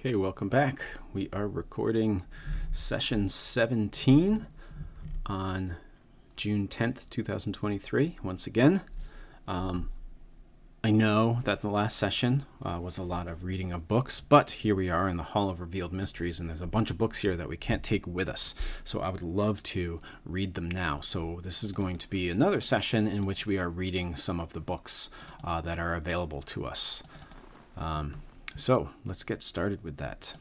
Okay, welcome back. We are recording session 17 on June 10th, 2023. Once again, I know that the last session was a lot of reading of books, but here we are in the Hall of Revealed Mysteries, and there's a bunch of books here that we can't take with us. So I would love to read them now. So this is going to be another session in which we are reading some of the books that are available to us. So let's get started with that.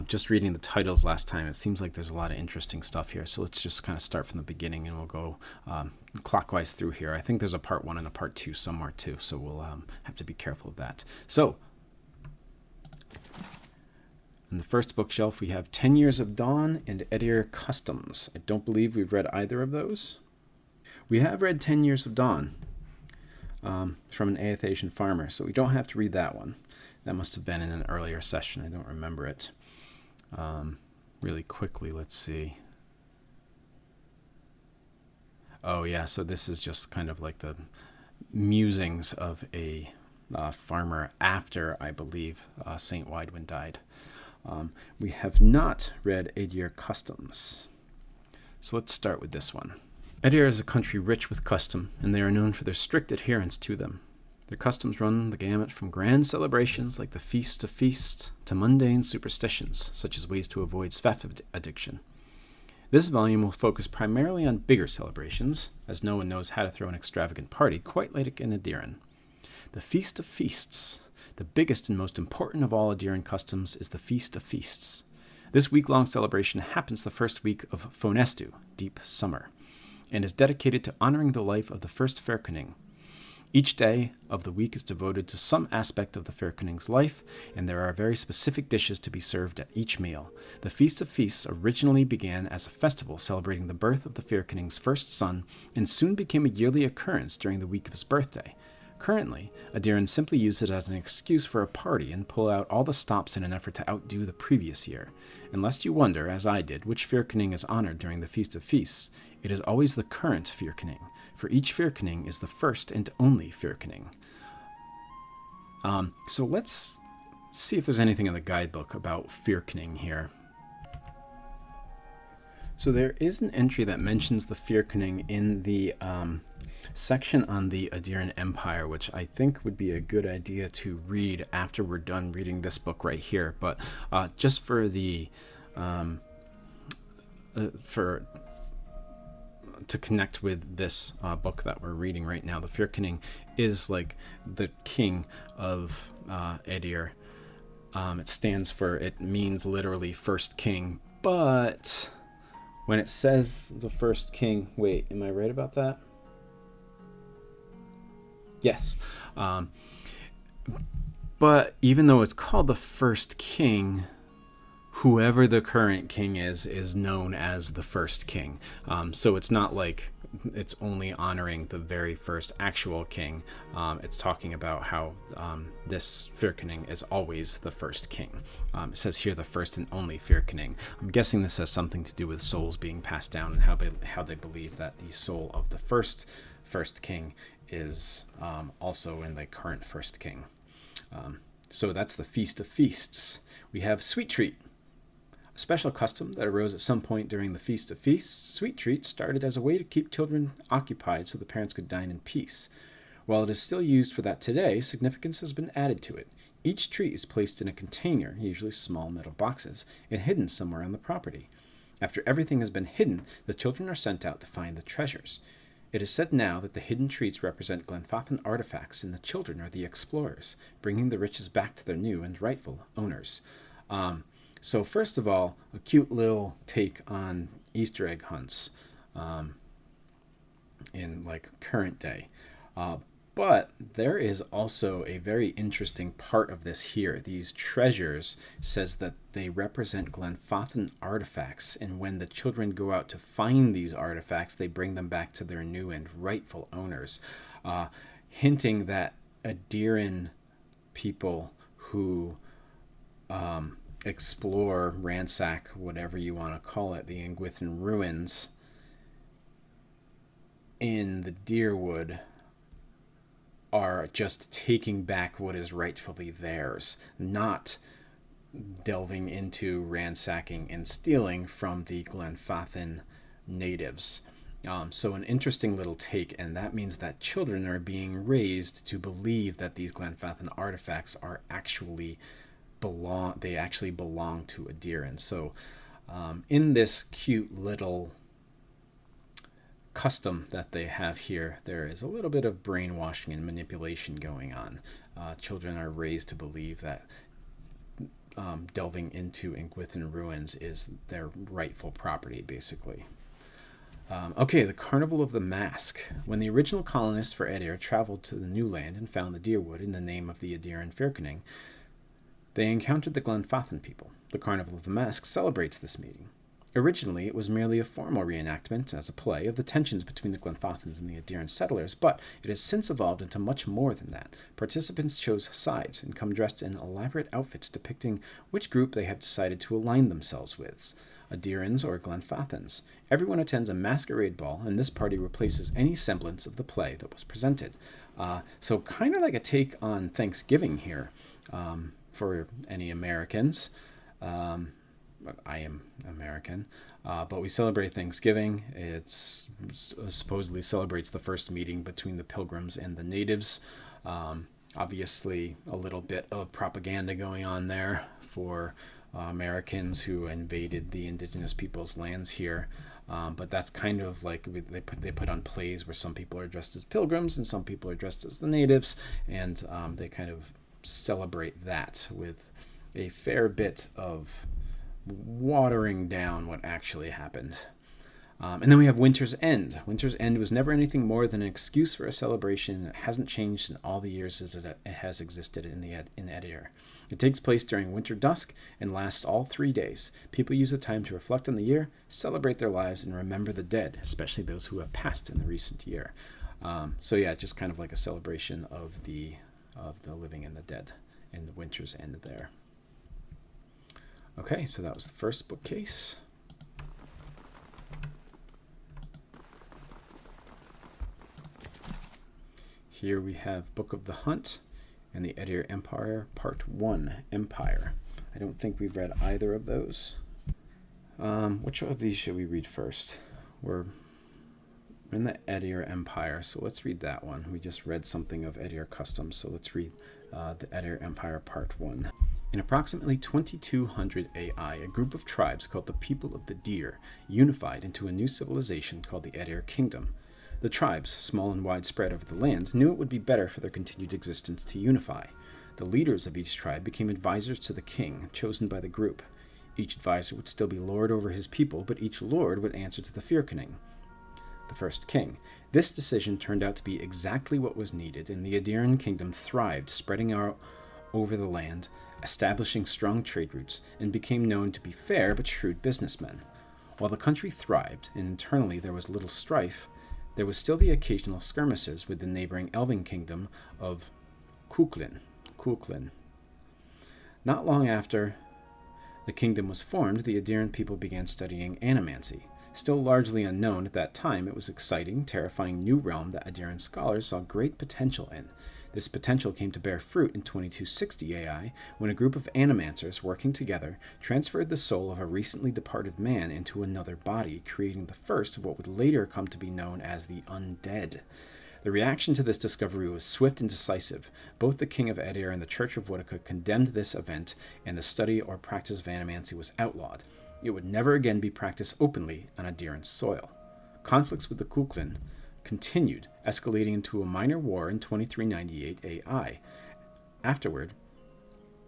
Just reading the titles last time, it seems like there's a lot of interesting stuff here. So let's just kind of start from the beginning and we'll go clockwise through here. I think there's a part 1 and a part 2 somewhere too. So we'll have to be careful of that. So in the first bookshelf, we have 10 Years of Dawn and Aedyran Customs. I don't believe we've read either of those. We have read 10 Years of Dawn from an Aedyran farmer. So we don't have to read that one. That must have been in an earlier session. I don't remember it. Really quickly, let's see. Oh, yeah, so this is just kind of like the musings of a farmer after, I believe, St. Widwin died. We have not read Aedyran Customs. So let's start with this one. Aedyran is a country rich with custom, and they are known for their strict adherence to them. Their customs run the gamut from grand celebrations like the Feast of Feasts to mundane superstitions, such as ways to avoid sfef addiction. This volume will focus primarily on bigger celebrations, as no one knows how to throw an extravagant party quite like in Aedyran. The Feast of Feasts. The biggest and most important of all Aedyran customs is the Feast of Feasts. This week-long celebration happens the first week of Fonestu, Deep Summer, and is dedicated to honoring the life of the first Fairkening. Each day of the week is devoted to some aspect of the Fairkening's life, and there are very specific dishes to be served at each meal. The Feast of Feasts originally began as a festival celebrating the birth of the Fairkening's first son, and soon became a yearly occurrence during the week of his birthday. Currently, Aedyran simply use it as an excuse for a party and pull out all the stops in an effort to outdo the previous year. Unless you wonder, as I did, which Fairkening is honored during the Feast of Feasts, it is always the current Fairkening, for each Fairkening is the first and only Fairkening. So let's see if there's anything in the guidebook about Fairkening here. So there is an entry that mentions the Fairkening in the section on the Aedyran Empire, which I think would be a good idea to read after we're done reading this book right here. But just for the to connect with this book that we're reading right now, the Fairkening is like the king of Aedyran. It means literally first king, but when it says the first king, wait, am I right about that? Yes. But even though it's called the first king, whoever the current king is known as the first king. So it's not like it's only honoring the very first actual king. It's talking about how this Fairkening is always the first king. It says here the first and only Fairkening. I'm guessing this has something to do with souls being passed down and how they believe that the soul of the first king is also in the current first king. So that's the Feast of Feasts. We have Sweet Treat. A special custom that arose at some point during the Feast of Feasts, Sweet Treat started as a way to keep children occupied so the parents could dine in peace. While it is still used for that today, significance has been added to it. Each treat is placed in a container, usually small metal boxes, and hidden somewhere on the property. After everything has been hidden, the children are sent out to find the treasures. It is said now that the hidden treats represent Glenfathan artifacts, and the children are the explorers, bringing the riches back to their new and rightful owners. So first of all, a cute little take on Easter egg hunts in like current day. But there is also a very interesting part of this here. These treasures says that they represent Glenfathan artifacts, and when the children go out to find these artifacts, they bring them back to their new and rightful owners, hinting that Aedyran people who explore, ransack, whatever you want to call it, the Angwithan ruins in the Deerwood are just taking back what is rightfully theirs, not delving into ransacking and stealing from the Glenfathan natives. So an interesting little take, and that means that children are being raised to believe that these Glenfathan artifacts are actually belong to Aedyran. So in this cute little custom that they have here, there is a little bit of brainwashing and manipulation going on. Children are raised to believe that delving into Ingwithan ruins is their rightful property, basically. Okay, the Carnival of the Mask. When the original colonists for Aedyr traveled to the new land and found the Deerwood in the name of the Aedyran Firkening, they encountered the Glenfathan people. The Carnival of the Mask celebrates this meeting. Originally, it was merely a formal reenactment, as a play, of the tensions between the Glenfathans and the Aedyran settlers, but it has since evolved into much more than that. Participants chose sides and come dressed in elaborate outfits depicting which group they have decided to align themselves with, Aedyrans or Glenfathans. Everyone attends a masquerade ball, and this party replaces any semblance of the play that was presented. So kind of like a take on Thanksgiving here for any Americans. I am American, but we celebrate Thanksgiving. It's supposedly celebrates the first meeting between the Pilgrims and the natives. Obviously, a little bit of propaganda going on there for Americans who invaded the indigenous people's lands here. But that's kind of like they put on plays where some people are dressed as pilgrims and some people are dressed as the natives, and they kind of celebrate that with a fair bit of watering down what actually happened. And then we have Winter's End. Winter's End was never anything more than an excuse for a celebration. It hasn't changed in all the years as it has existed in Aedyr. It takes place during winter dusk and lasts all 3 days. People use the time to reflect on the year, celebrate their lives, and remember the dead, especially those who have passed in the recent year. So yeah, just kind of like a celebration of the living and the dead in the Winter's End there. Okay, so that was the first bookcase. Here we have Book of the Hunt and the Aedyr Empire, Part 1, Empire. I don't think we've read either of those. Which of these should we read first? We're in the Aedyr Empire, so let's read that one. We just read something of Aedyr customs, so let's read the Aedyr Empire, Part 1. In approximately 2200 AI, a group of tribes called the People of the Deer unified into a new civilization called the Aedyr Kingdom. The tribes, small and widespread over the land, knew it would be better for their continued existence to unify. The leaders of each tribe became advisors to the king, chosen by the group. Each advisor would still be lord over his people, but each lord would answer to the Firkening, the first king. This decision turned out to be exactly what was needed, and the Aedyran kingdom thrived, spreading out over the land, establishing strong trade routes, and became known to be fair but shrewd businessmen. While the country thrived, and internally there was little strife, there was still the occasional skirmishes with the neighboring elven kingdom of Cuchulainn. Not long after the kingdom was formed, the Aedyran people began studying animancy. Still largely unknown at that time, it was an exciting, terrifying new realm that Aedyran scholars saw great potential in. This potential came to bear fruit in 2260 AI, when a group of animancers working together transferred the soul of a recently departed man into another body, creating the first of what would later come to be known as the undead. The reaction to this discovery was swift and decisive. Both the King of Aedyr and the Church of Woodica condemned this event, and the study or practice of animancy was outlawed. It would never again be practiced openly on Aedyran soil. Conflicts with the Cuchulainn continued, escalating into a minor war in 2398 AI. Afterward,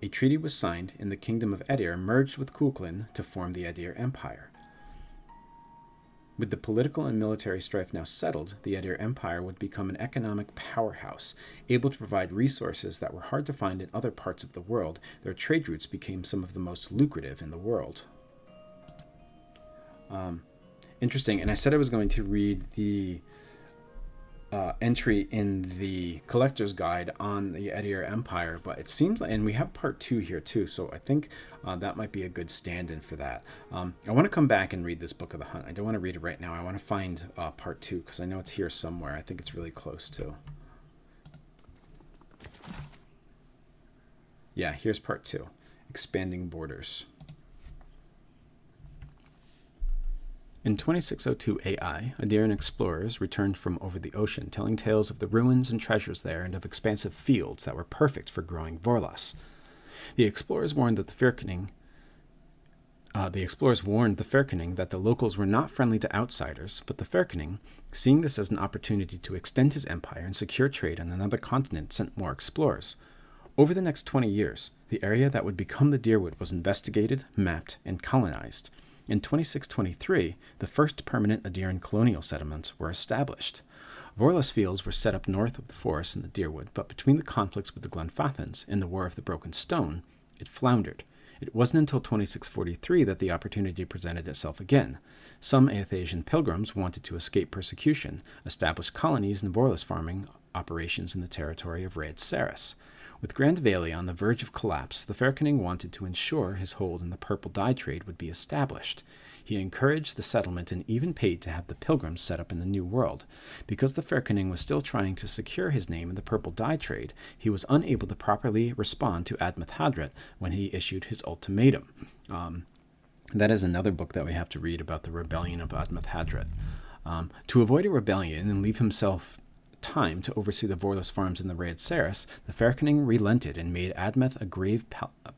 a treaty was signed, and the Kingdom of Aedyr merged with Cuchulainn to form the Aedyr Empire. With the political and military strife now settled, the Aedyr Empire would become an economic powerhouse, able to provide resources that were hard to find in other parts of the world. Their trade routes became some of the most lucrative in the world. Interesting, and I said I was going to read the entry in the collector's guide on the Aedyr Empire, but it seems like, and we have part 2 here too, so I think that might be a good stand-in for that. I want to come back and read this Book of the Hunt. I don't want to read it right now. I want to find part 2 because I know it's here somewhere. I think it's really close to. Yeah, here's part 2. expanding borders. In 2602 AI, Aedyran explorers returned from over the ocean, telling tales of the ruins and treasures there and of expansive fields that were perfect for growing Vorlas. The explorers warned the Firkening that the locals were not friendly to outsiders, but the Firkening, seeing this as an opportunity to extend his empire and secure trade on another continent, sent more explorers. Over the next 20 years, the area that would become the Dyrwood was investigated, mapped, and colonized. In 2623, the first permanent Aedyran colonial settlements were established. Vorlas fields were set up north of the forest in the Dyrwood, but between the conflicts with the Glenfathans and the War of the Broken Stone, it floundered. It wasn't until 2643 that the opportunity presented itself again. Some Aethasian pilgrims wanted to escape persecution, established colonies and Vorlas farming operations in the territory of Raed Saris. With Grand Valley on the verge of collapse, the Firkening wanted to ensure his hold in the purple dye trade would be established. He encouraged the settlement and even paid to have the pilgrims set up in the New World. Because the Firkening was still trying to secure his name in the purple dye trade, he was unable to properly respond to Admeth Hadret when he issued his ultimatum. That is another book that we have to read about the rebellion of Admeth Hadret. To avoid a rebellion and leave himself time to oversee the Vorlas farms in the Raed Saris, the Firkening relented and made Admeth a grave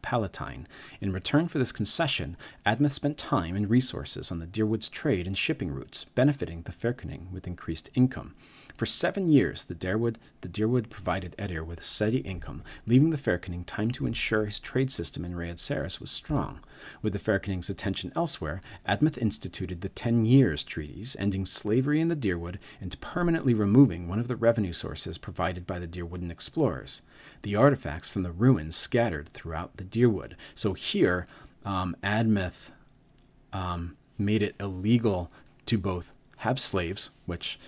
palatine. In return for this concession, Admeth spent time and resources on the Dyrwood's trade and shipping routes, benefiting the Firkening with increased income. For 7 years, the Dyrwood provided Aedyr with steady income, leaving the Firkening time to ensure his trade system in Raed Saris was strong. With the Firkening's attention elsewhere, Admeth instituted the 10 Years Treaties, ending slavery in the Dyrwood and permanently removing one of the revenue sources provided by the Dyrwoodan explorers. The artifacts from the ruins scattered throughout the Dyrwood. So here, Admeth made it illegal to both have slaves, which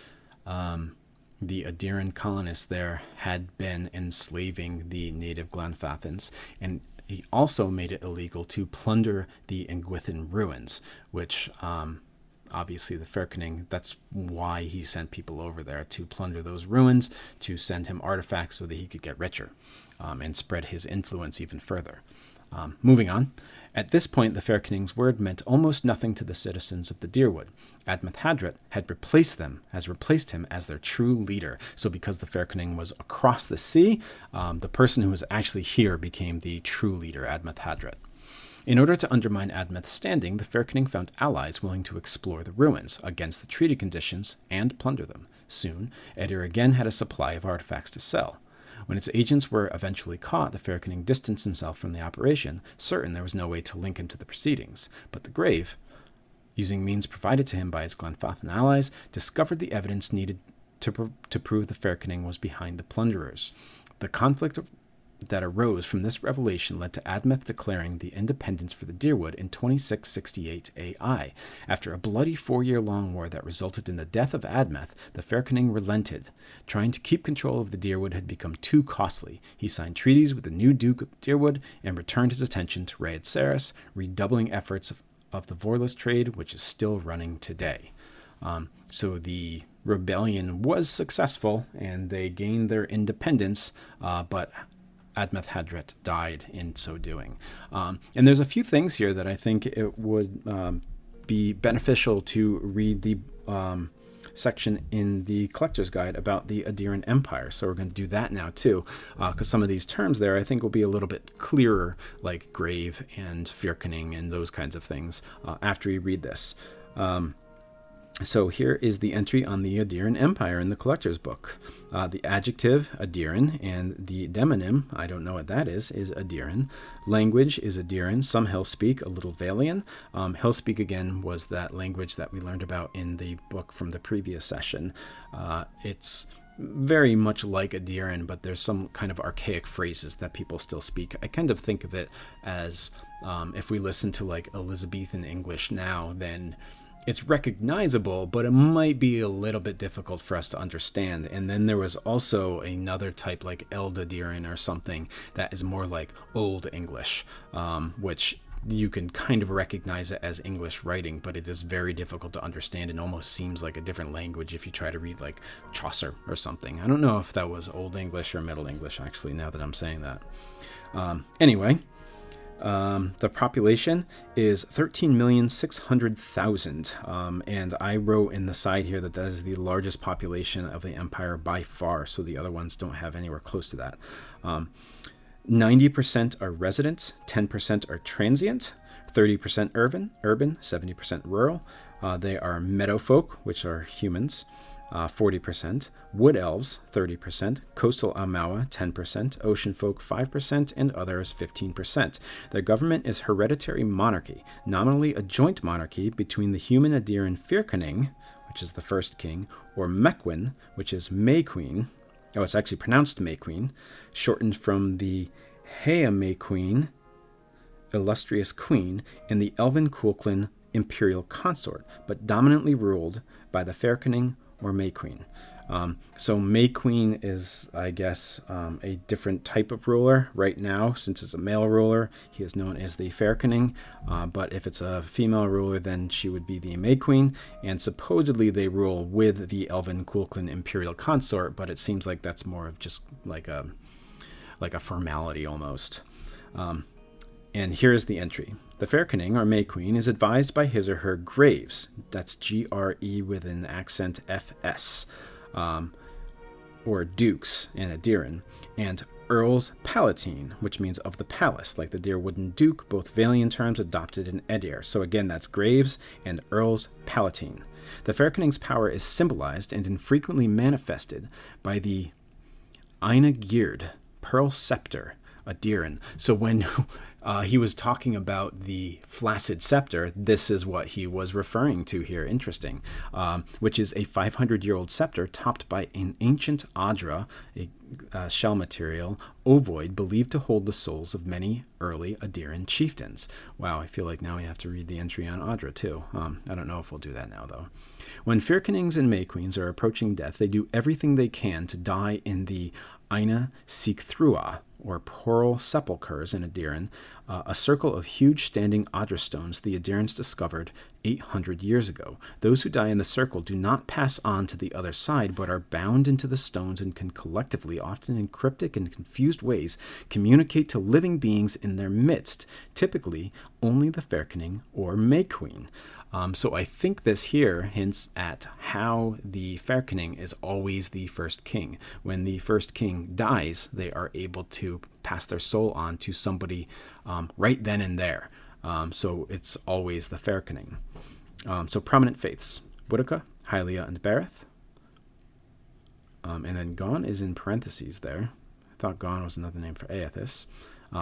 the Aedyran colonists there had been enslaving the native Glenfathans, and he also made it illegal to plunder the Engwithan ruins, which obviously the Firkening, that's why he sent people over there, to plunder those ruins, to send him artifacts so that he could get richer and spread his influence even further. Moving on. At this point, the Firkening's word meant almost nothing to the citizens of the Dyrwood. Admeth Hadret had replaced him as their true leader. So because the Firkening was across the sea, the person who was actually here became the true leader, Admeth Hadret. In order to undermine Admeth's standing, the Firkening found allies willing to explore the ruins against the treaty conditions and plunder them. Soon, Aedyr again had a supply of artifacts to sell. When its agents were eventually caught, the Firkening distanced himself from the operation, certain there was no way to link him to the proceedings. But the Grave, using means provided to him by his Glenfathan allies, discovered the evidence needed to prove the Firkening was behind the plunderers. The conflict that arose from this revelation led to Admeth declaring the independence for the Dyrwood in 2668 AI. After a bloody 4-year-long war that resulted in the death of Admeth, the Firkening relented. Trying to keep control of the Dyrwood had become too costly. He signed treaties with the new Duke of Dyrwood and returned his attention to Raed Saris, redoubling efforts of the Vorlas trade, which is still running today. So the rebellion was successful, and they gained their independence, but Admeth Hadret died in so doing. And there's a few things here that I think it would be beneficial to read the section in the Collector's Guide about the Aedyran Empire. So we're going to do that now too, because some of these terms there I think will be a little bit clearer, like grave and Firkening and those kinds of things, after you read this. So here is the entry on the Aedyran Empire in the Collector's Book. The adjective Aedyran and the demonym, I don't know what that is Aedyran. Language is Aedyran. Some Hillspeak, a little Vailian. Hillspeak, again, was that language that we learned about in the book from the previous session. It's very much like Aedyran, but there's some kind of archaic phrases that people still speak. I kind of think of it as if we listen to like Elizabethan English now, then it's recognizable, but it might be a little bit difficult for us to understand. And then there was also another type like Eldadyran or something that is more like Old English, which you can kind of recognize it as English writing, but it is very difficult to understand and almost seems like a different language if you try to read like Chaucer or something. I don't know if that was Old English or Middle English, actually, now that I'm saying that. Anyway, The population is 13,600,000. And I wrote in the side here that is the largest population of the empire by far. So the other ones don't have anywhere close to that. 90% are residents, 10% are transient, 30% urban, 70% rural. They are meadow folk, which are humans, 40%, wood elves, 30%, coastal Amawa, 10%, ocean folk, 5%, and others, 15%. Their government is hereditary monarchy, nominally a joint monarchy between the human Aedyran Firkaning, which is the first king, or Mequin, which is May Queen. Oh, it's actually pronounced May Queen, shortened from the Hea May Queen, illustrious queen, and the Elven Kulklin imperial consort, but dominantly ruled by the Firkaning or May Queen. So May Queen is, I guess, a different type of ruler right now. Since it's a male ruler, he is known as the Firkaning. But if it's a female ruler, then she would be the May Queen. And supposedly they rule with the Elven Kulklin imperial consort, but it seems like that's more of just like a formality almost. And here's the entry. The Firkaning, or May Queen, is advised by his or her graves. That's G-R-E with an accent F-S. Or dukes in Aedyran. And Earls Palatine, which means of the palace, like the dear wooden duke, both Vailian terms adopted in Aedyr. So again, that's graves and Earls Palatine. The Firkaning's power is symbolized and infrequently manifested by the Aina Geared pearl scepter, Aedyran. So when he was talking about the flaccid scepter, this is what he was referring to here. Interesting. Which is a 500-year-old scepter topped by an ancient Ondra, a shell material, ovoid, believed to hold the souls of many early Aedyran chieftains. Wow, I feel like now we have to read the entry on Ondra too. I don't know if we'll do that now, though. When Firkanings and May Queens are approaching death, they do everything they can to die in the Aina Sikthrua, or pearl sepulchres in Aedyran, a circle of huge standing Ondra stones the Aedyrans discovered 800 years ago. Those who die in the circle do not pass on to the other side, but are bound into the stones and can collectively, often in cryptic and confused ways, communicate to living beings in their midst, typically only the Firkaning or May Queen. So I think this here hints at how the Firkaning is always the first king. When the first king dies, they are able to pass their soul on to somebody right then and there. So it's always the Firkaning. So prominent faiths: Boudica, Hylea, and Bereth. And then Gon is in parentheses there. I thought Gon was another name for Aethys.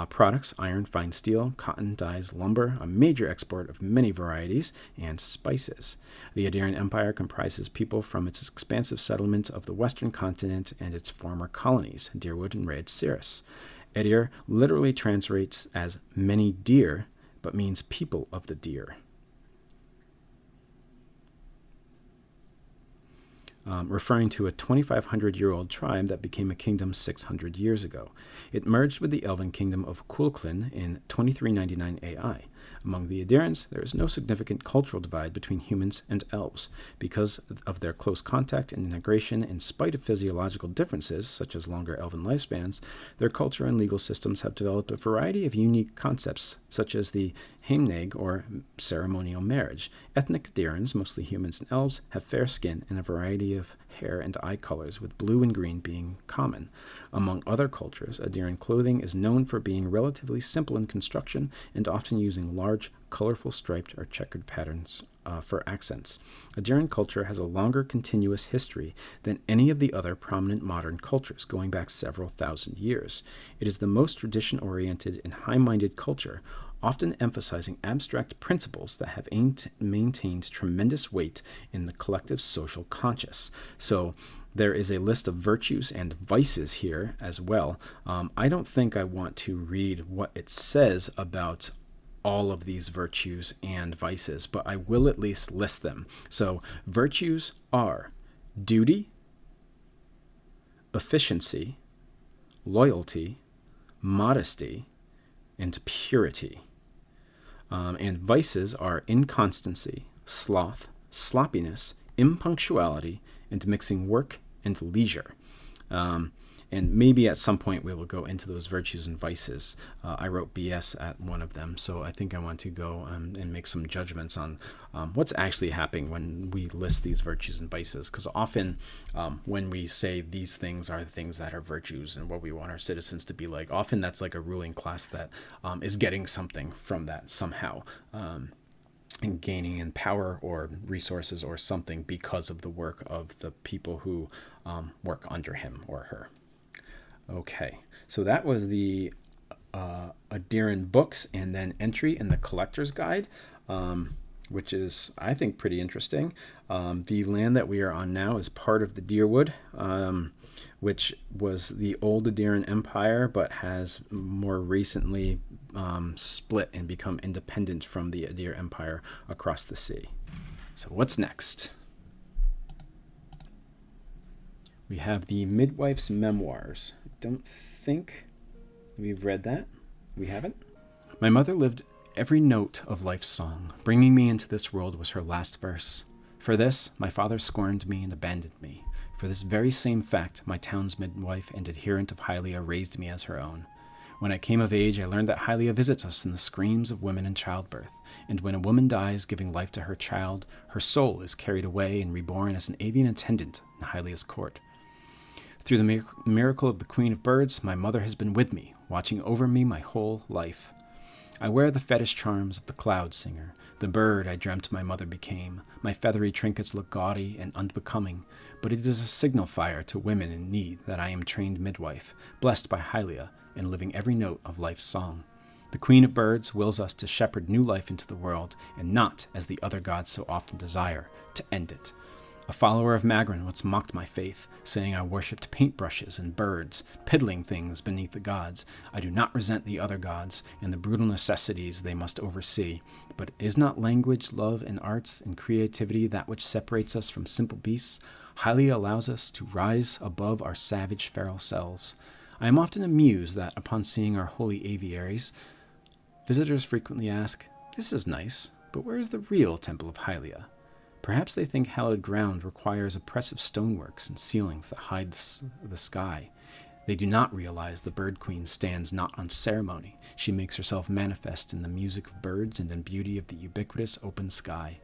Products: iron, fine steel, cotton, dyes, lumber, a major export of many varieties, and spices. The Aedyran Empire comprises people from its expansive settlement of the western continent and its former colonies, Deerwood and Raed Cirrus. Aedyr literally translates as many deer, but means people of the deer. Referring to a 2,500-year-old tribe that became a kingdom 600 years ago. It merged with the elven kingdom of Kulklin in 2399 AI. Among the Aedyrans, there is no significant cultural divide between humans and elves. Because of their close contact and integration, in spite of physiological differences, such as longer elven lifespans, their culture and legal systems have developed a variety of unique concepts, such as the Heimneg, or ceremonial marriage. Ethnic Aedyrans, mostly humans and elves, have fair skin and a variety of hair and eye colors, with blue and green being common. Among other cultures, Aedyran clothing is known for being relatively simple in construction and often using large, colorful striped or checkered patterns for accents. Aedyran culture has a longer continuous history than any of the other prominent modern cultures, going back several thousand years. It is the most tradition-oriented and high-minded culture, often emphasizing abstract principles that have maintained tremendous weight in the collective social conscious. So there is a list of virtues and vices here as well. I don't think I want to read what it says about all of these virtues and vices, but I will at least list them. So virtues are duty, efficiency, loyalty, modesty, and purity. And vices are inconstancy, sloth, sloppiness, impunctuality, and mixing work and leisure. And maybe at some point we will go into those virtues and vices. I wrote BS at one of them, so I think I want to go and make some judgments on what's actually happening when we list these virtues and vices. Because often when we say these things are the things that are virtues and what we want our citizens to be like, often that's like a ruling class that is getting something from that somehow. And gaining in power or resources or something because of the work of the people who work under him or her. Okay, so that was the Aedyran books and then entry in the Collector's Guide, which is, I think, pretty interesting. The land that we are on now is part of the Deerwood, which was the old Aedyran Empire, but has more recently split and become independent from the Aedyr Empire across the sea. So what's next? We have the Midwife's Memoirs. I don't think we've read that. We haven't. My mother lived every note of life's song. Bringing me into this world was her last verse. For this, my father scorned me and abandoned me. For this very same fact, my town's midwife and adherent of Hylea raised me as her own. When I came of age, I learned that Hylea visits us in the screams of women in childbirth, and when a woman dies giving life to her child, her soul is carried away and reborn as an avian attendant in Hylea's court. Through the miracle of the Queen of Birds, my mother has been with me, watching over me my whole life. I wear the fetish charms of the cloud singer, the bird I dreamt my mother became. My feathery trinkets look gaudy and unbecoming, but it is a signifier to women in need that I am trained midwife, blessed by Hylea, and living every note of life's song. The Queen of Birds wills us to shepherd new life into the world, and not, as the other gods so often desire, to end it. A follower of Magran once mocked my faith, saying I worshipped paintbrushes and birds, piddling things beneath the gods. I do not resent the other gods and the brutal necessities they must oversee, but is not language, love, and arts and creativity that which separates us from simple beasts? Hylea allows us to rise above our savage feral selves. I am often amused that, upon seeing our holy aviaries, visitors frequently ask, "This is nice, but where is the real temple of Hylea?" Perhaps they think hallowed ground requires oppressive stoneworks and ceilings that hide the sky. They do not realize the Bird Queen stands not on ceremony. She makes herself manifest in the music of birds and in beauty of the ubiquitous open sky.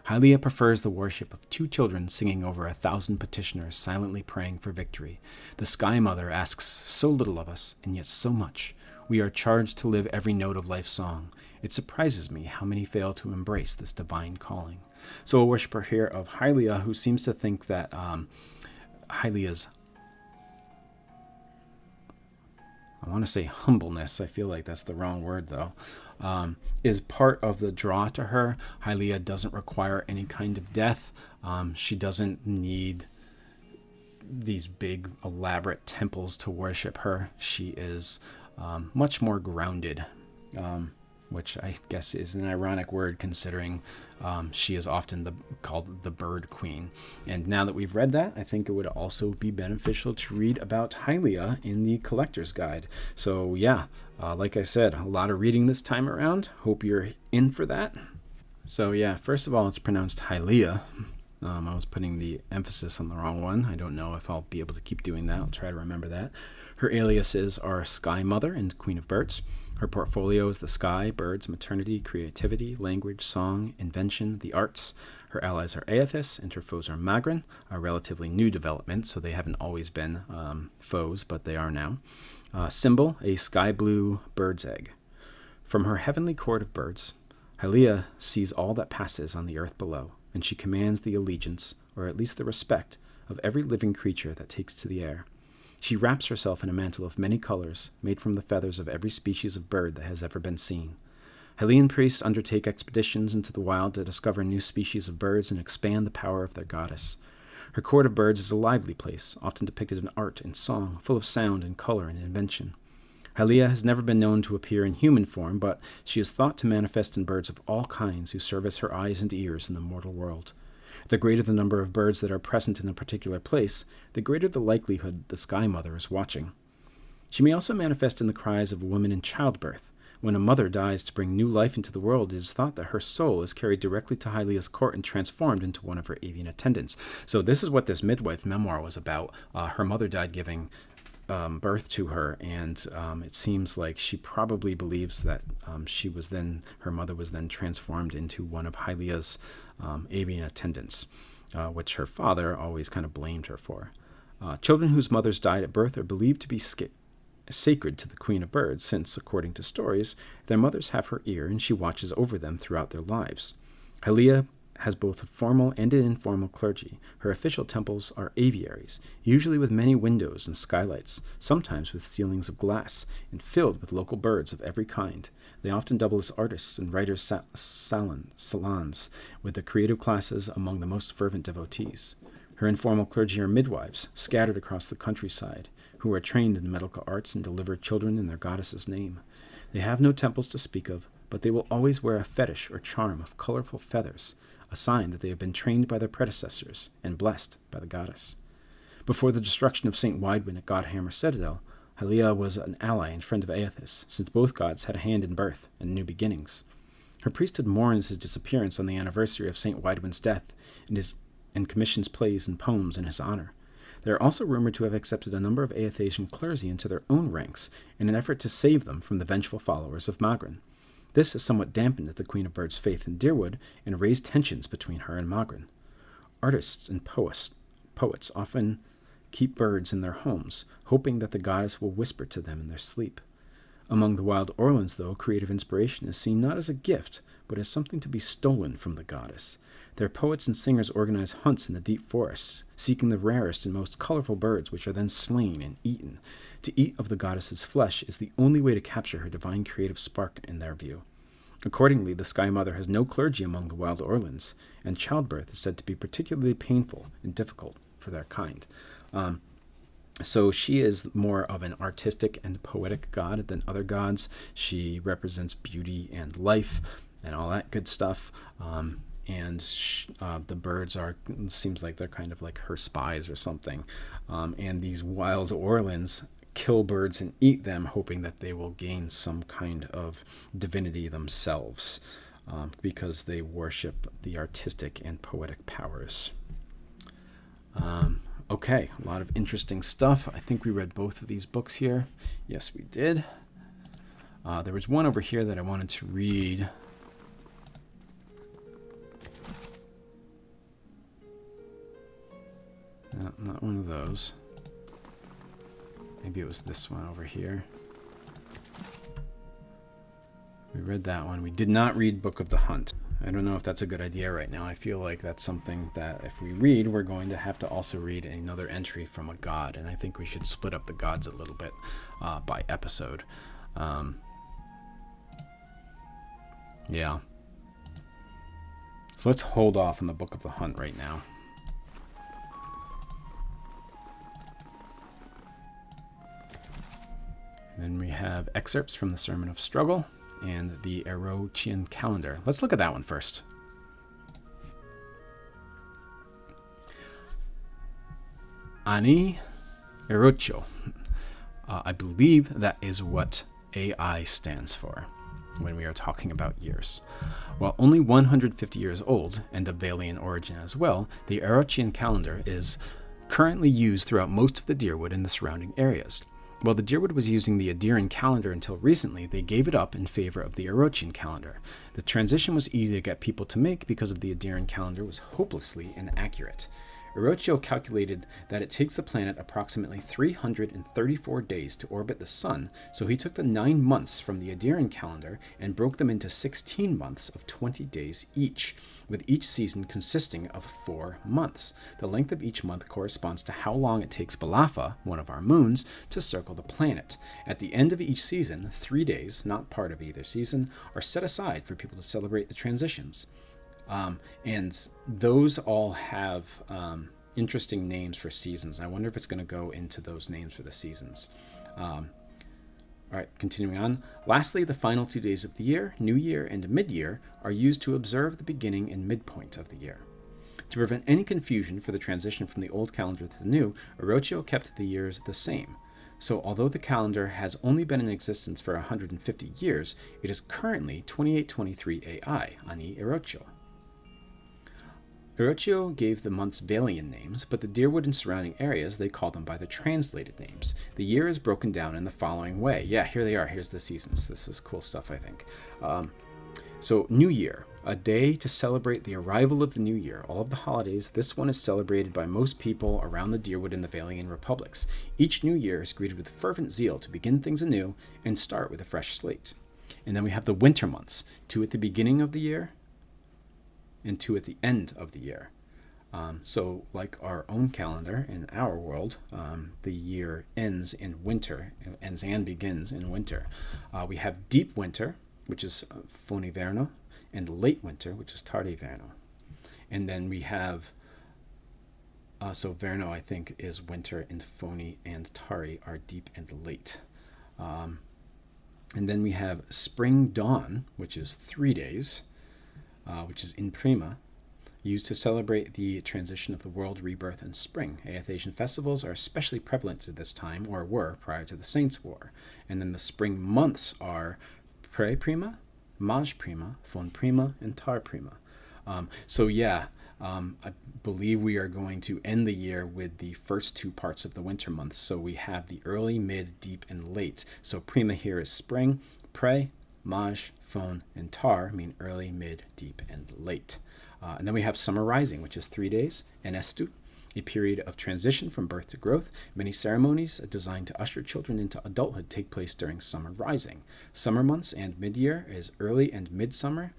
Hylea prefers the worship of 2 children singing over 1,000 petitioners silently praying for victory. The Sky Mother asks so little of us, and yet so much. We are charged to live every note of life's song. It surprises me how many fail to embrace this divine calling. So a worshiper here of Hylea who seems to think that Hylea's, I want to say humbleness, I feel like that's the wrong word though, is part of the draw to her. Hylea doesn't require any kind of death. She doesn't need these big elaborate temples to worship her. She is much more grounded, which I guess is an ironic word considering she is often called the Bird Queen. And now that we've read that, I think it would also be beneficial to read about Hylea in the Collector's Guide. So yeah, like I said, a lot of reading this time around. Hope you're in for that. So yeah, first of all, it's pronounced Hylea. I was putting the emphasis on the wrong one. I don't know if I'll be able to keep doing that. I'll try to remember that. Her aliases are Sky Mother and Queen of Birds. Her portfolio is the sky, birds, maternity, creativity, language, song, invention, the arts. Her allies are Aethys, and her foes are Magran, a relatively new development, so they haven't always been foes, but they are now. Symbol, a sky blue bird's egg. From her heavenly court of birds, Hylea sees all that passes on the earth below, and she commands the allegiance, or at least the respect, of every living creature that takes to the air. She wraps herself in a mantle of many colors, made from the feathers of every species of bird that has ever been seen. Hylean priests undertake expeditions into the wild to discover new species of birds and expand the power of their goddess. Her court of birds is a lively place, often depicted in art and song, full of sound and color and invention. Hylea has never been known to appear in human form, but she is thought to manifest in birds of all kinds who serve as her eyes and ears in the mortal world. The greater the number of birds that are present in a particular place, the greater the likelihood the Sky Mother is watching. She may also manifest in the cries of a woman in childbirth. When a mother dies to bring new life into the world, it is thought that her soul is carried directly to Hylea's court and transformed into one of her avian attendants. So this is what this midwife memoir was about. Her mother died giving birth to her, and it seems like she probably believes that her mother was then transformed into one of Hylea's avian attendants, which her father always kind of blamed her for. Children whose mothers died at birth are believed to be sacred to the Queen of Birds, since, according to stories, their mothers have her ear and she watches over them throughout their lives. Hylea has both a formal and an informal clergy. Her official temples are aviaries, usually with many windows and skylights, sometimes with ceilings of glass, and filled with local birds of every kind. They often double as artists and writers' salons, with the creative classes among the most fervent devotees. Her informal clergy are midwives, scattered across the countryside, who are trained in the medical arts and deliver children in their goddess's name. They have no temples to speak of, but they will always wear a fetish or charm of colorful feathers, a sign that they have been trained by their predecessors and blessed by the goddess. Before the destruction of St. Widewin at Godhammer Citadel, Hylea was an ally and friend of Aethys, since both gods had a hand in birth and new beginnings. Her priesthood mourns his disappearance on the anniversary of St. Widewin's death and commissions plays and poems in his honor. They are also rumored to have accepted a number of Aethasian clergy into their own ranks in an effort to save them from the vengeful followers of Magran. This has somewhat dampened the Queen of Birds' faith in Dyrwood and raised tensions between her and Magran. Artists and poets often keep birds in their homes, hoping that the goddess will whisper to them in their sleep. Among the Wild Orlands, though, creative inspiration is seen not as a gift, but as something to be stolen from the goddess. Their poets and singers organize hunts in the deep forests, seeking the rarest and most colorful birds, which are then slain and eaten. To eat of the goddess's flesh is the only way to capture her divine creative spark in their view. Accordingly, the Sky Mother has no clergy among the Wild Orlands, and childbirth is said to be particularly painful and difficult for their kind. So she is more of an artistic and poetic god than other gods. She represents beauty and life and all that good stuff. The birds seems like they're kind of like her spies or something. And these Wild Orlands kill birds and eat them, hoping that they will gain some kind of divinity themselves, because they worship the artistic and poetic powers. Okay, a lot of interesting stuff. I think we read both of these books here. Yes, we did. There was one over here that I wanted to read. No, not one of those. Maybe it was this one over here. We read that one. We did not read Book of the Hunt. I don't know if that's a good idea right now. I feel like that's something that if we read, we're going to have to also read another entry from a god. And I think we should split up the gods a little bit by episode. Yeah. So let's hold off on the Book of the Hunt right now. And then we have excerpts from the Sermon of Struggle and the Erochian Calendar. Let's look at that one first. Ani Erocho. I believe that is what AI stands for when we are talking about years. While only 150 years old and of Vailian origin as well, the Erochian calendar is currently used throughout most of the Dyrwood and the surrounding areas. While the Dyrwood was using the Aedyran calendar until recently, they gave it up in favor of the Erochian calendar. The transition was easy to get people to make because of the Aedyran calendar was hopelessly inaccurate. Erochio calculated that it takes the planet approximately 334 days to orbit the sun, so he took the 9 months from the Aedyran calendar and broke them into 16 months of 20 days each, with each season consisting of 4 months. The length of each month corresponds to how long it takes Balafa, one of our moons, to circle the planet. At the end of each season, 3 days, not part of either season, are set aside for people to celebrate the transitions. And those all have interesting names for seasons. I wonder if it's going to go into those names for the seasons. All right, continuing on. Lastly, the final 2 days of the year, New Year and Mid-Year, are used to observe the beginning and midpoint of the year. To prevent any confusion for the transition from the old calendar to the new, Erochio kept the years the same. So although the calendar has only been in existence for 150 years, it is currently 2823 AI, Ani Erochio. Orochio gave the months Vailian names, but the Deerwood and surrounding areas, they call them by their translated names. The year is broken down in the following way. Yeah, here they are. Here's the seasons. This is cool stuff, I think. So, New Year, a day to celebrate the arrival of the new year. All of the holidays, this one is celebrated by most people around the Deerwood and the Vailian republics. Each new year is greeted with fervent zeal to begin things anew and start with a fresh slate. And then we have the winter months, 2 at the beginning of the year and 2 at the end of the year. So like our own calendar in our world, the year ends in winter, ends and begins in winter. We have deep winter, which is Foniverno, and late winter, which is Tardiverno. And then we have, so Verno, I think, is winter, and Foni and Tari are deep and late. And then we have spring dawn, which is 3 days, which is in prima, used to celebrate the transition of the world, rebirth, and spring. Aethasian festivals are especially prevalent at this time, or were prior to the Saints' War. And then the spring months are Pre Prima, Maj Prima, Fon Prima, and Tar Prima. I believe we are going to end the year with the first 2 parts of the winter months. So we have the early, mid, deep, and late. So Prima here is spring. Pre, Maj, Fon, and Tar mean early, mid, deep, and late. And then we have summer rising, which is 3 days, and Estu, a period of transition from birth to growth. Many ceremonies designed to usher children into adulthood take place during summer rising. Summer months and mid-year is early and midsummer,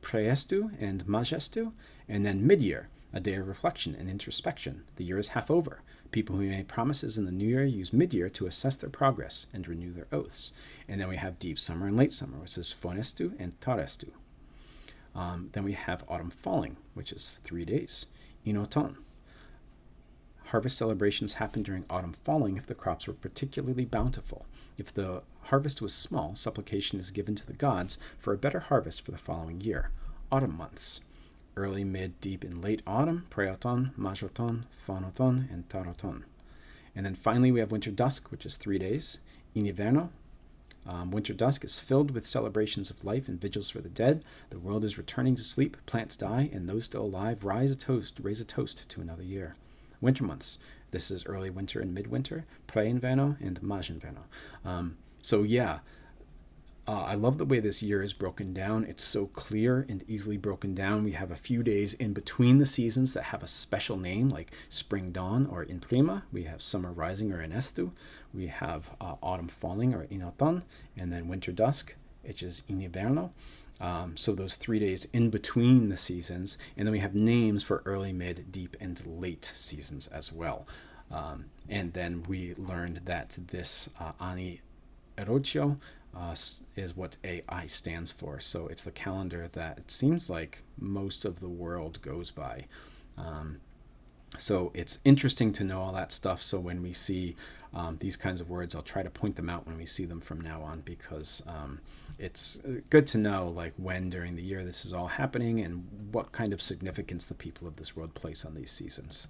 Praestu and Majestu, and then mid-year, a day of reflection and introspection. The year is half over. People who made promises in the new year use mid-year to assess their progress and renew their oaths. And then we have deep summer and late summer, which is Fonestu and Tarestu. Then we have autumn falling, which is 3 days, Inoton. Harvest celebrations happen during autumn falling if the crops were particularly bountiful. If the harvest was small, supplication is given to the gods for a better harvest for the following year. Autumn months. Early, mid, deep, and late autumn, Preauton, Majoton, Faunoton, and Taroton. And then finally we have winter dusk, which is 3 days, Iniverno. Winter dusk is filled with celebrations of life and vigils for the dead. The world is returning to sleep, plants die, and those still alive raise a toast to another year. Winter months. This is early winter and midwinter, Pre-Inverno and Maj-Inverno. I love the way this year is broken down. It's so clear and easily broken down. We have a few days in between the seasons that have a special name, like spring dawn or in prima. We have summer rising or in estu. We have autumn falling or in autumn, and then winter dusk, which is in inverno. So those 3 days in between the seasons, and then we have names for early, mid, deep, and late seasons as well. And then we learned that this Ani Erochio is what AI stands for. So it's the calendar that it seems like most of the world goes by. So it's interesting to know all that stuff. So when we see these kinds of words, I'll try to point them out when we see them from now on, because it's good to know like when during the year this is all happening and what kind of significance the people of this world place on these seasons.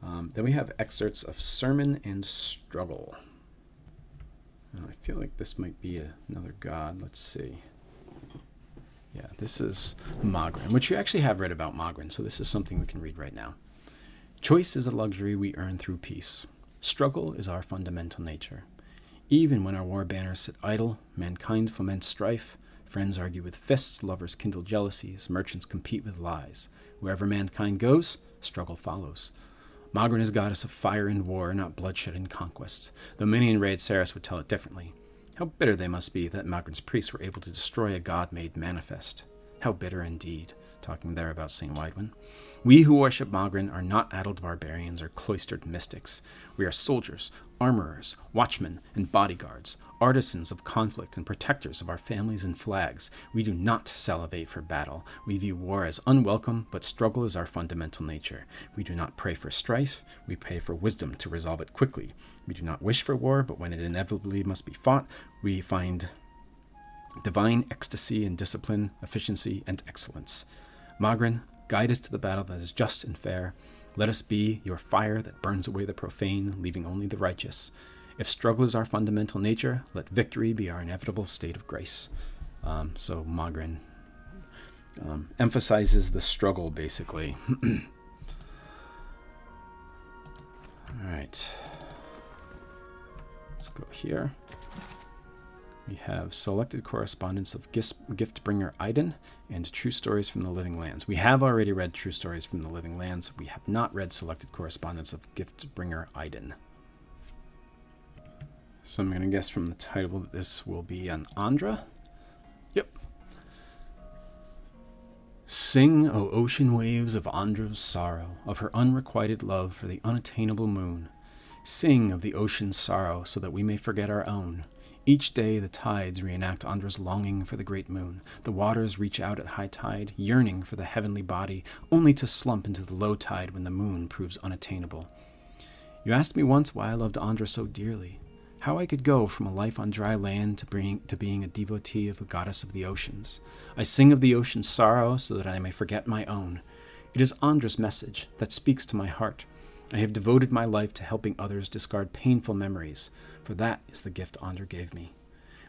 Then we have excerpts of Sermon and Struggle. I feel like this might be another god. Let's see. Yeah, this is Magran, which you actually have read about Magran, so this is something we can read right now. Choice is a luxury we earn through peace. Struggle is our fundamental nature. Even when our war banners sit idle, mankind foments strife, friends argue with fists, lovers kindle jealousies, merchants compete with lies. Wherever mankind goes, struggle follows. Magran is goddess of fire and war, not bloodshed and conquest, though many in Raid Saris would tell it differently. How bitter they must be that Magran's priests were able to destroy a god made manifest. How bitter indeed, talking there about St. Widwin. We who worship Magran are not addled barbarians or cloistered mystics. We are soldiers, armorers, watchmen, and bodyguards, artisans of conflict and protectors of our families and flags. We do not salivate for battle. We view war as unwelcome, but struggle is our fundamental nature. We do not pray for strife. We pray for wisdom to resolve it quickly. We do not wish for war, but when it inevitably must be fought, we find divine ecstasy in discipline, efficiency, and excellence. Magran, guide us to the battle that is just and fair. Let us be your fire that burns away the profane, leaving only the righteous. If struggle is our fundamental nature, let victory be our inevitable state of grace. So Magran Emphasizes the struggle, basically. All right. Let's go here. We have selected correspondence of gift-bringer Aedyran and True Stories from the Living Lands. We have already read True Stories from the Living Lands. We have not read selected correspondence of gift-bringer Aedyran. So I'm going to guess from the title that this will be on Ondra. Yep. Sing, O ocean waves, of Ondra's sorrow, of her unrequited love for the unattainable moon. Sing of the ocean's sorrow, so that we may forget our own. Each day the tides reenact Ondra's longing for the great moon. The waters reach out at high tide, yearning for the heavenly body, only to slump into the low tide when the moon proves unattainable. You asked me once why I loved Ondra so dearly, how I could go from a life on dry land to being a devotee of the goddess of the oceans. I sing of the ocean's sorrow so that I may forget my own. It is Ondra's message that speaks to my heart. I have devoted my life to helping others discard painful memories, for that is the gift Ondra gave me.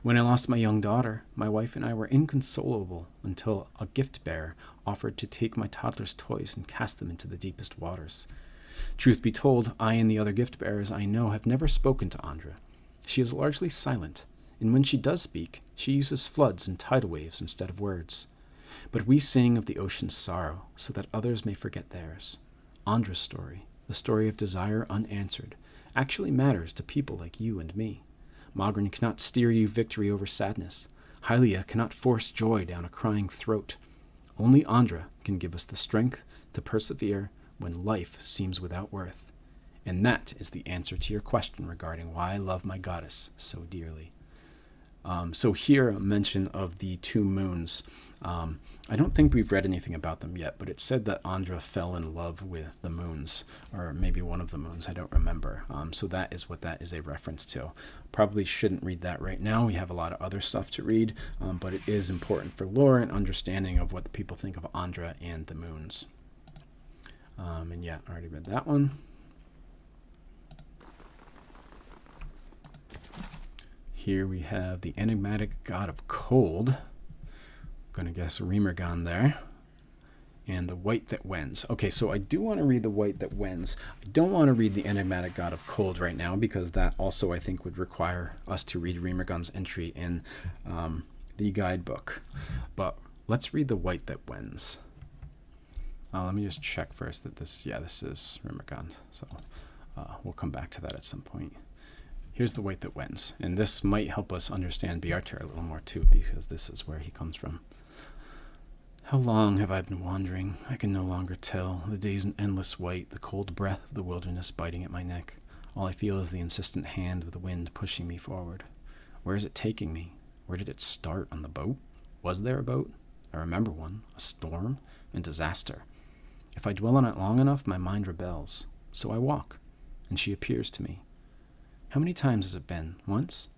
When I lost my young daughter, my wife and I were inconsolable until a gift bearer offered to take my toddler's toys and cast them into the deepest waters. Truth be told, I and the other gift bearers I know have never spoken to Ondra. She is largely silent, and when she does speak, she uses floods and tidal waves instead of words. But we sing of the ocean's sorrow so that others may forget theirs. Ondra's story, the story of desire unanswered, actually matters to people like you and me. Magran cannot steer you victory over sadness. Hylea cannot force joy down a crying throat. Only Ondra can give us the strength to persevere when life seems without worth. And that is the answer to your question regarding why I love my goddess so dearly. So here, a mention of the two moons. I don't think we've read anything about them yet, but it said that Ondra fell in love with the moons, or maybe one of the moons, I don't remember. So that is what that is a reference to. Probably shouldn't read that right now. We have a lot of other stuff to read, but it is important for lore and understanding of what the people think of Ondra and the moons. And yeah, I already read that one. Here we have the enigmatic god of cold. Going to guess Remergon there. And the white that wends. Okay, so I do want to read the white that wends. I don't want to read the enigmatic god of cold right now, because that also I think would require us to read Remergon's entry in the guidebook. But let's read the white that wends. Let me just check first that this is Remergon. So we'll come back to that at some point. Here's the white that wends, and this might help us understand Bjartir a little more too, because this is where he comes from. How long have I been wandering? I can no longer tell. The day's an endless white, the cold breath of the wilderness biting at my neck. All I feel is the insistent hand of the wind pushing me forward. Where is it taking me? Where did it start? On the boat? Was there a boat? I remember one. A storm and disaster. If I dwell on it long enough, my mind rebels. So I walk, and she appears to me. How many times has it been? Once?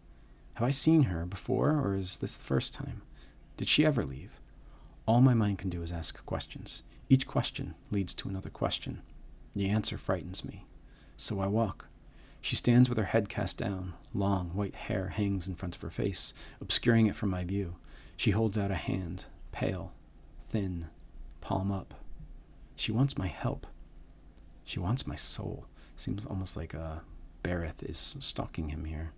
Have I seen her before, or is this the first time? Did she ever leave? All my mind can do is ask questions. Each question leads to another question. The answer frightens me. So I walk. She stands with her head cast down. Long, white hair hangs in front of her face, obscuring it from my view. She holds out a hand, pale, thin, palm up. She wants my help. She wants my soul. Seems almost like Bareth is stalking him here.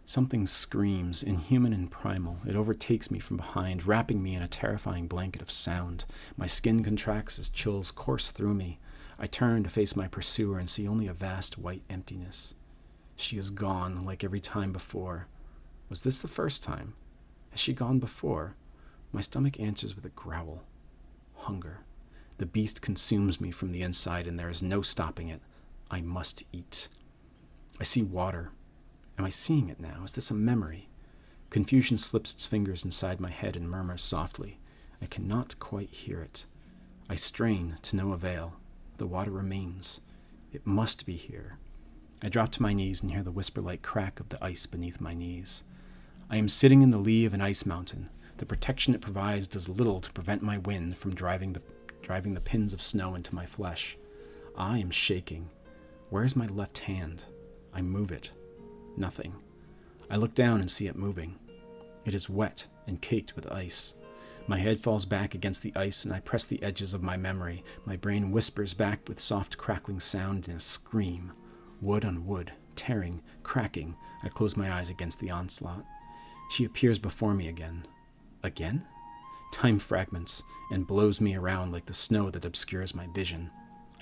Something screams, inhuman and primal. It overtakes me from behind, wrapping me in a terrifying blanket of sound. My skin contracts as chills course through me. I turn to face my pursuer and see only a vast white emptiness. She is gone, like every time before. Was this the first time? Has she gone before? My stomach answers with a growl. Hunger. The beast consumes me from the inside, and there is no stopping it. I must eat. I see water. Am I seeing it now? Is this a memory? Confusion slips its fingers inside my head and murmurs softly. I cannot quite hear it. I strain to no avail. The water remains. It must be here. I drop to my knees and hear the whisper-like crack of the ice beneath my knees. I am sitting in the lee of an ice mountain. The protection it provides does little to prevent my wind from driving the pins of snow into my flesh. I am shaking. Where is my left hand? I move it. Nothing. I look down and see it moving. It is wet and caked with ice. My head falls back against the ice, and I press the edges of my memory. My brain whispers back with soft crackling sound and a scream. Wood on wood, tearing, cracking. I close my eyes against the onslaught. She appears before me again. Again? Time fragments and blows me around like the snow that obscures my vision.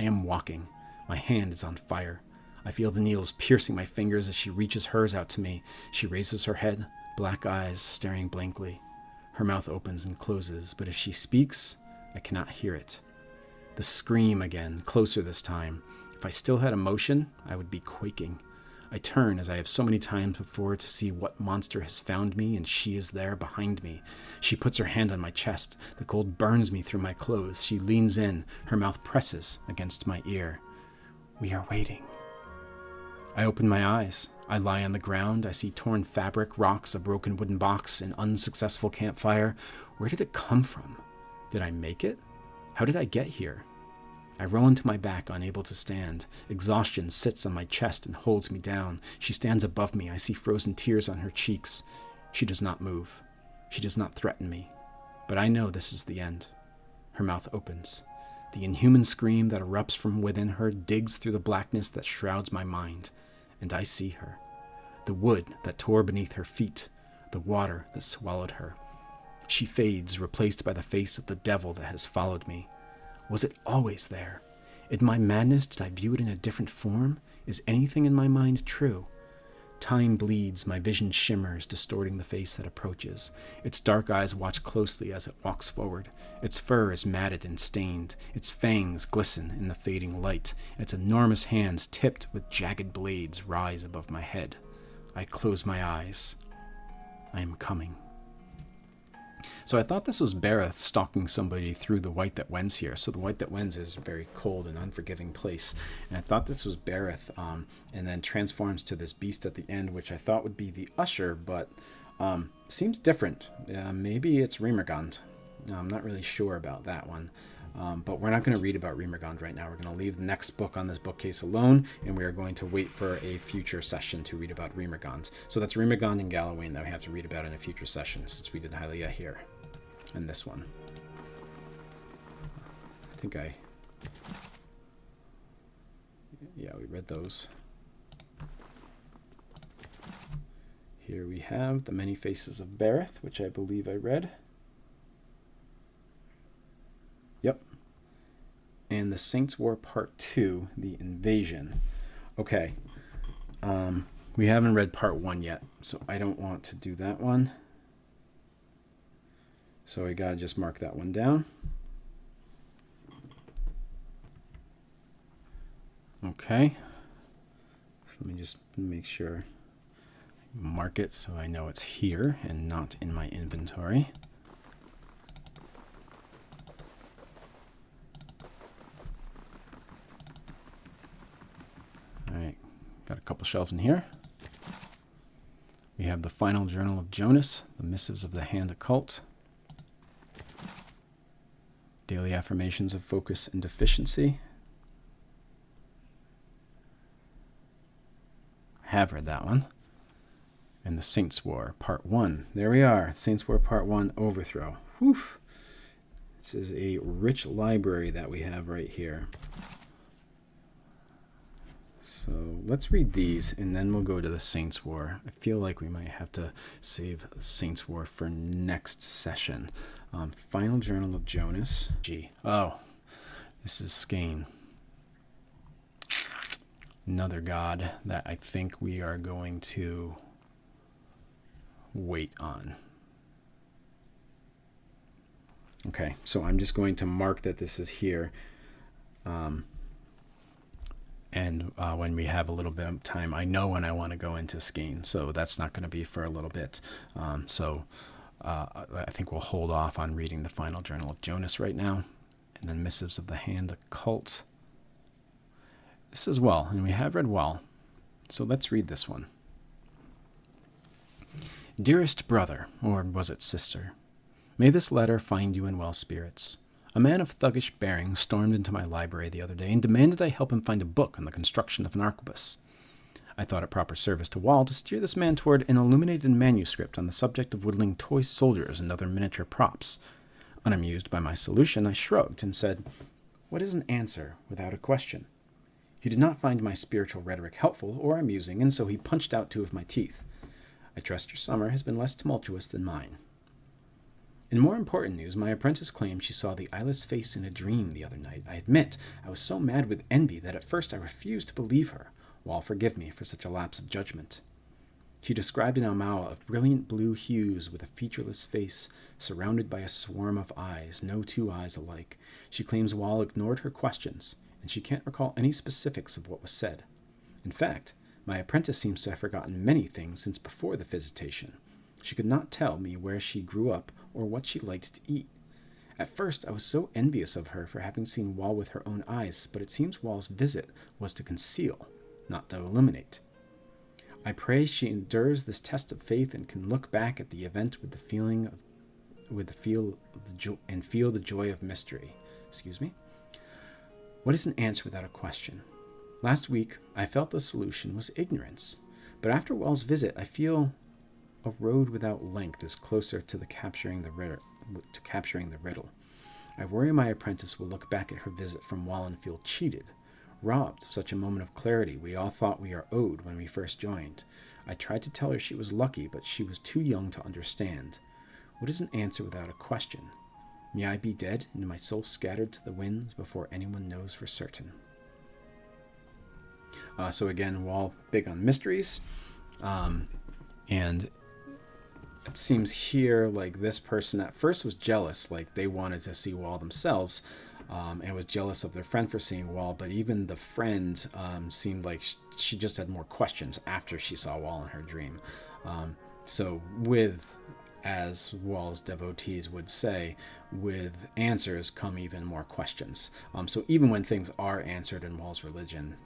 I am walking. My hand is on fire. I feel the needles piercing my fingers as she reaches hers out to me. She raises her head, black eyes staring blankly. Her mouth opens and closes, but if she speaks, I cannot hear it. The scream again, closer this time. If I still had emotion, I would be quaking. I turn, as I have so many times before, to see what monster has found me, and she is there behind me. She puts her hand on my chest. The cold burns me through my clothes. She leans in. Her mouth presses against my ear. We are waiting. I open my eyes. I lie on the ground. I see torn fabric, rocks, a broken wooden box, an unsuccessful campfire. Where did it come from? Did I make it? How did I get here? I roll into my back, unable to stand. Exhaustion sits on my chest and holds me down. She stands above me. I see frozen tears on her cheeks. She does not move. She does not threaten me. But I know this is the end. Her mouth opens. The inhuman scream that erupts from within her digs through the blackness that shrouds my mind. And I see her. The wood that tore beneath her feet. The water that swallowed her. She fades, replaced by the face of the devil that has followed me. Was it always there? In my madness, did I view it in a different form? Is anything in my mind true? Time bleeds, my vision shimmers, distorting the face that approaches. Its dark eyes watch closely as it walks forward. Its fur is matted and stained. Its fangs glisten in the fading light. Its enormous hands, tipped with jagged blades, rise above my head. I close my eyes. I am coming. So I thought this was Bareth stalking somebody through the White That Wends here. So the White That Wends is a very cold and unforgiving place. And I thought this was Bareth, and then transforms to this beast at the end, which I thought would be the Usher, but seems different. Maybe it's Remergond. I'm not really sure about that one. But we're not going to read about Remergond right now. We're going to leave the next book on this bookcase alone, and we are going to wait for a future session to read about Remergond. So that's Remergond and Galawain that we have to read about in a future session, since we did Hylea here. And this one. Yeah, we read those. Here we have The Many Faces of Bareth, which I believe I read. Yep. And The Saints' War Part 2, The Invasion. Okay. We haven't read Part 1 yet, so I don't want to do that one. So we gotta just mark that one down. Okay. So let me just make sure I mark it so I know it's here and not in my inventory. All right, got a couple shelves in here. We have the Final Journal of Jonas, the Missives of the Hand Occult, Daily Affirmations of Focus and Deficiency. I have read that one. And the Saints' War, Part 1. There we are. Saints' War, Part 1, Overthrow. Whew. This is a rich library that we have right here. So let's read these, and then we'll go to the Saints' War. I feel like we might have to save the Saints' War for next session. Final Journal of Jonas. Oh, this is Skane. Another god that I think we are going to wait on. Okay, so I'm just going to mark that this is here. And when we have a little bit of time, I know when I want to go into Skane, so that's not going to be for a little bit. I think we'll hold off on reading the Final Journal of Jonas right now, and then Missives of the Hand Occult. This is Wael, and we have read Wael, so let's read this one. Dearest brother, or was it sister, may this letter find you in well spirits. A man of thuggish bearing stormed into my library the other day and demanded I help him find a book on the construction of an arquebus. I thought it proper service to Wael to steer this man toward an illuminated manuscript on the subject of whittling toy soldiers and other miniature props. Unamused by my solution, I shrugged and said, "What is an answer without a question?" He did not find my spiritual rhetoric helpful or amusing, and so he punched out 2 of my teeth. I trust your summer has been less tumultuous than mine. In more important news, my apprentice claimed she saw the eyeless face in a dream the other night. I admit, I was so mad with envy that at first I refused to believe her. Wael, forgive me for such a lapse of judgment. She described an Almala of brilliant blue hues with a featureless face surrounded by a swarm of eyes, no 2 eyes alike. She claims Wael ignored her questions, and she can't recall any specifics of what was said. In fact, my apprentice seems to have forgotten many things since before the visitation. She could not tell me where she grew up or what she liked to eat. At first, I was so envious of her for having seen Wael with her own eyes, but it seems Wael's visit was to conceal, not to illuminate. I pray she endures this test of faith and can look back at the event with feel the joy of mystery. What is an answer without a question? Last week, I felt the solution was ignorance, but after Wael's visit, I feel a road without length is closer to capturing the riddle. I worry my apprentice will look back at her visit from Wael and feel cheated, robbed of such a moment of clarity we all thought we are owed when we first joined. I tried to tell her she was lucky, but she was too young to understand. What is an answer without a question? May I be dead and my soul scattered to the winds before anyone knows for certain. So again, Wael big on mysteries, and it seems here like this person at first was jealous, like they wanted to see Wael themselves, and was jealous of their friend for seeing Wael, but even the friend seemed like she just had more questions after she saw Wael in her dream. So with, as Wael's devotees would say, with answers come even more questions. So even when things are answered in Wael's religion,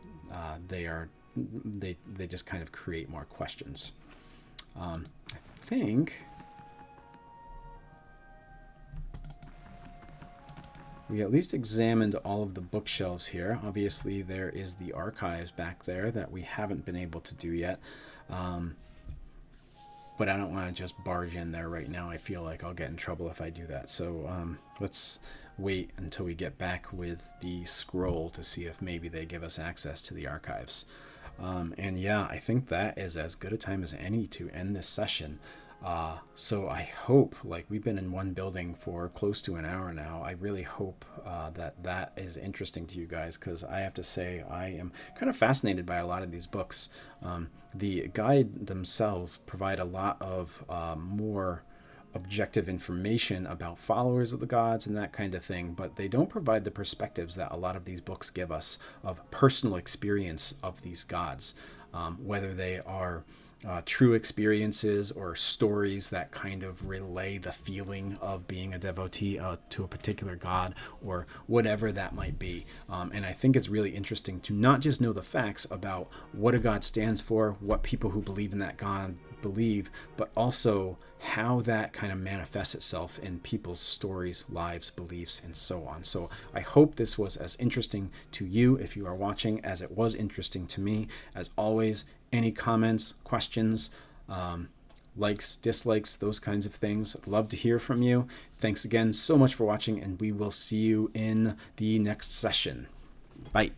they just kind of create more questions. I think we at least examined all of the bookshelves here. Obviously, there is the archives back there that we haven't been able to do yet. But I don't want to just barge in there right now. I feel like I'll get in trouble if I do that. So let's wait until we get back with the scroll to see if maybe they give us access to the archives. And yeah, I think that is as good a time as any to end this session. So I hope, like, we've been in one building for close to an hour now. I really hope that is interesting to you guys, because I have to say I am kind of fascinated by a lot of these books. The guide themselves provide a lot of more objective information about followers of the gods and that kind of thing, but they don't provide the perspectives that a lot of these books give us of personal experience of these gods, whether they are true experiences or stories that kind of relay the feeling of being a devotee to a particular god, or whatever that might be. And I think it's really interesting to not just know the facts about what a god stands for, what people who believe in that god believe, but also how that kind of manifests itself in people's stories, lives, beliefs, and so on. So I hope this was as interesting to you if you are watching as it was interesting to me. As always, any comments, questions, likes, dislikes, those kinds of things, I'd love to hear from you. Thanks again so much for watching, and we will see you in the next session. Bye.